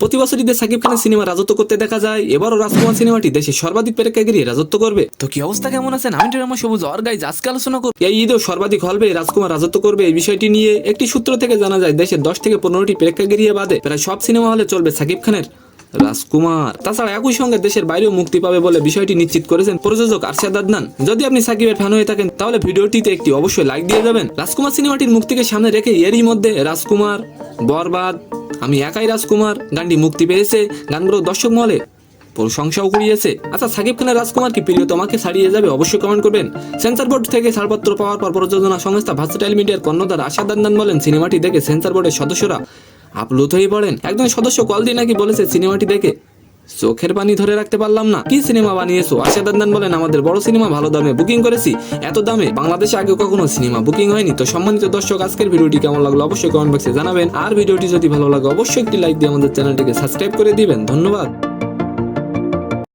প্রতি বছর ঈদে সাকিব খানের সিনেমা রাজত্ব করতে দেখা যায়, এবারও রাজকুমার সিনেমাটি দেশে সর্বাধিক প্রেক্ষাগৃহে রাজত্ব করবে। তো কি অবস্থা, কেমন আছেন? আমি রহমান সবুজ আর গাইজ আজকে আলোচনা করব এই ঈদেও সর্বাধিক হল পেয়ে রাজকুমার রাজত্ব করবে এই বিষয়টি নিয়ে। একটি সূত্র থেকে জানা যায় দেশের 10 থেকে 15টি প্রেক্ষাগৃহে বাদে প্রায় সব সিনেমা হলে চলবে সাকিব খানের রাজকুমার। তাছাড়া একই সঙ্গে দেশের বাইরেও মুক্তি পাবে বলে বিষয়টি নিশ্চিত করেছেন প্রযোজক আরশাদ আদনান। যদি আপনি সাকিবের ফ্যান হয়ে থাকেন তাহলে ভিডিওটিতে একটি অবশ্যই লাইক দিয়ে যাবেন। রাজকুমার সিনেমাটির মুক্তিকে সামনে রেখে এরই মধ্যে রাজকুমার, বরবাদ, আমি একাই রাজকুমার গানটি মুক্তি পেয়েছে। গানগুলো দর্শক মহলে প্রশংসাও কুড়িয়েছে। আচ্ছা, সাকিব খানের রাজকুমার কি প্রিয় তোমাকে ছাড়িয়ে যাবে? অবশ্যই কমেন্ট করবেন। সেন্সর বোর্ড থেকে ছাড়পত্র পাওয়ার পর প্রযোজনা সংস্থা ভার্সেটাইল মিডিয়ার কর্ণধার আরশাদ আদনান বলেন, সিনেমাটি দেখে সেন্সর বোর্ডের সদস্যরা আপ্লুত হয়ে পড়েন। একজন সদস্য কল দিয়ে নাকি বলেছে, সিনেমাটি দেখে চোখের পানি ধরে রাখতে পারলাম না। কি সিনেমা বানিয়েছো? আরশাদ আদনান বলেন, আমাদের বড় সিনেমা ভালো দামে বুকিং করেছি। এত দামে বাংলাদেশে আগে কখনো সিনেমা বুকিং হয়নি। তো সম্মানিত দর্শক, আজকের ভিডিওটি কেমন লাগলো অবশ্যই কমেন্ট বক্সে জানাবেন। আর ভিডিওটি যদি ভালো লাগে অবশ্যই একটি লাইক দিয়ে আমাদের চ্যানেলটিকে সাবস্ক্রাইব করে দিবেন। ধন্যবাদ।